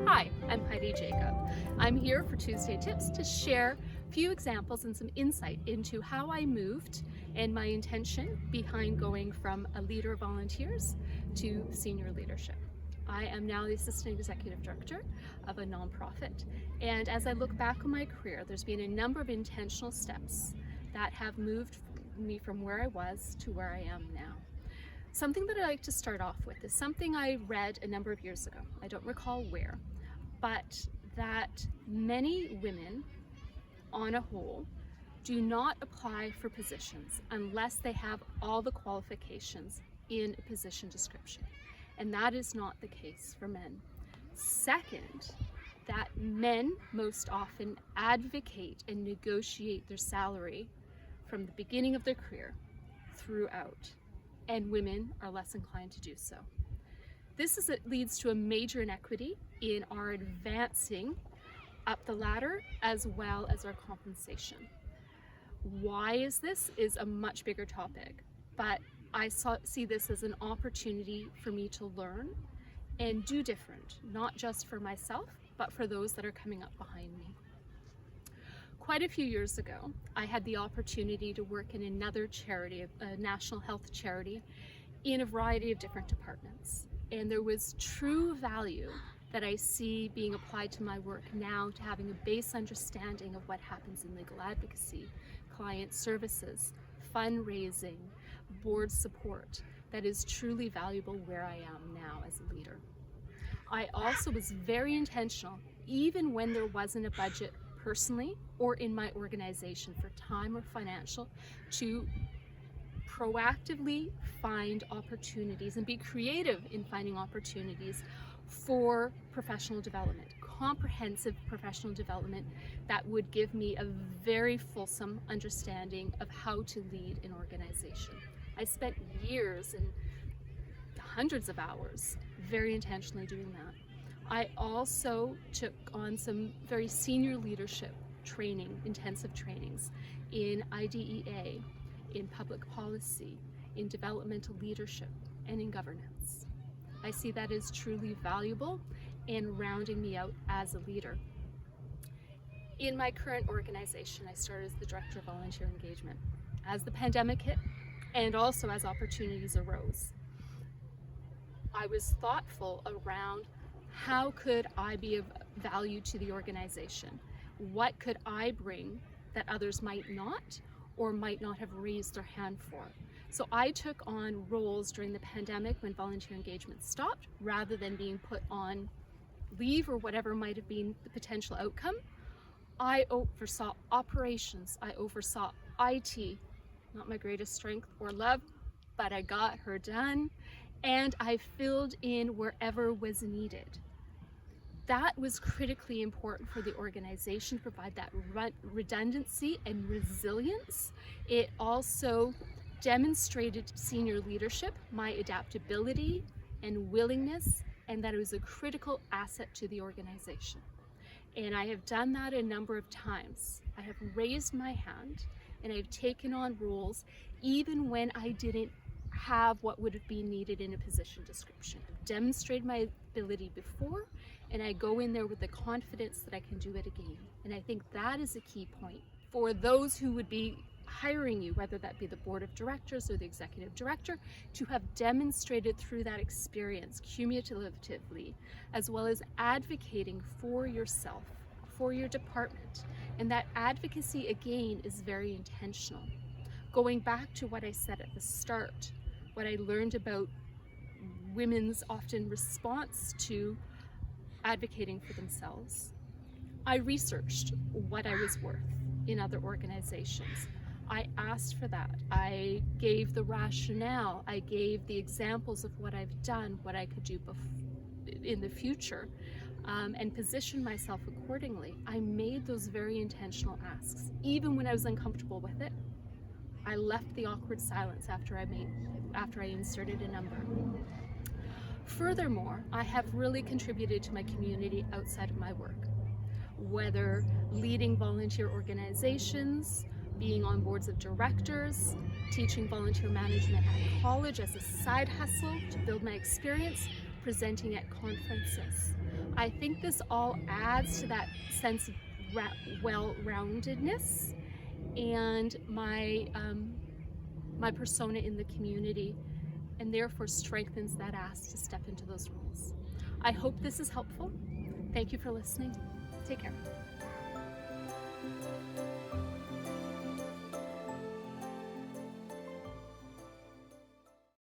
Hi, I'm Heidi Jakop. I'm here for Tuesday Tips to share a few examples and some insight into how I moved and my intention behind going from a leader of volunteers to senior leadership. I am now the Assistant Executive Director of a nonprofit, and as I look back on my career, there's been a number of intentional steps that have moved me from where I was to where I am now. Something that I like to start off with is something I read a number of years ago. I don't recall where, but that many women on a whole do not apply for positions unless they have all the qualifications in a position description. And that is not the case for men. Second, that men most often advocate and negotiate their salary from the beginning of their career throughout, and women are less inclined to do so. This leads to a major inequity in our advancing up the ladder as well as our compensation. Why is this is a much bigger topic, but I see this as an opportunity for me to learn and do different, not just for myself, but for those that are coming up behind me. Quite a few years ago, I had the opportunity to work in another charity, a national health charity, in a variety of different departments. And there was true value that I see being applied to my work now, to having a base understanding of what happens in legal advocacy, client services, fundraising, board support, that is truly valuable where I am now as a leader. I also was very intentional, even when there wasn't a budget personally or in my organization for time or financial, to proactively find opportunities and be creative in finding opportunities for professional development, comprehensive professional development that would give me a very fulsome understanding of how to lead an organization. I spent years and hundreds of hours very intentionally doing that. I also took on some very senior leadership training, intensive trainings in IDEA, in public policy, in developmental leadership, and in governance. I see that as truly valuable in rounding me out as a leader. In my current organization, I started as the Director of Volunteer Engagement. As the pandemic hit, and also as opportunities arose, I was thoughtful around how could I be of value to the organization? What could I bring that others might not or might not have raised their hand for? So I took on roles during the pandemic when volunteer engagement stopped, rather than being put on leave or whatever might have been the potential outcome. I oversaw operations, I oversaw IT, not my greatest strength or love, but I got her done, and I filled in wherever was needed. That was critically important for the organization to provide that redundancy and resilience. It also demonstrated senior leadership, my adaptability and willingness, and that it was a critical asset to the organization. And I have done that a number of times. I have raised my hand and I've taken on roles even when I didn't have what would have been needed in a position description. I've demonstrated my ability before, and I go in there with the confidence that I can do it again. And I think that is a key point for those who would be hiring you, whether that be the board of directors or the executive director, to have demonstrated through that experience cumulatively, as well as advocating for yourself, for your department. And that advocacy, again, is very intentional. Going back to what I said at the start, what I learned about women's often response to advocating for themselves, I researched what I was worth in other organizations. I asked for that. I gave the rationale. I gave the examples of what I've done, what I could do in the future, and positioned myself accordingly. I made those very intentional asks. Even when I was uncomfortable with it, I left the awkward silence after I inserted a number. Furthermore, I have really contributed to my community outside of my work, whether leading volunteer organizations, being on boards of directors, teaching volunteer management at college as a side hustle to build my experience, presenting at conferences. I think this all adds to that sense of well-roundedness and my persona in the community, and therefore strengthens that ask to step into those roles. I hope this is helpful. Thank you for listening. Take care.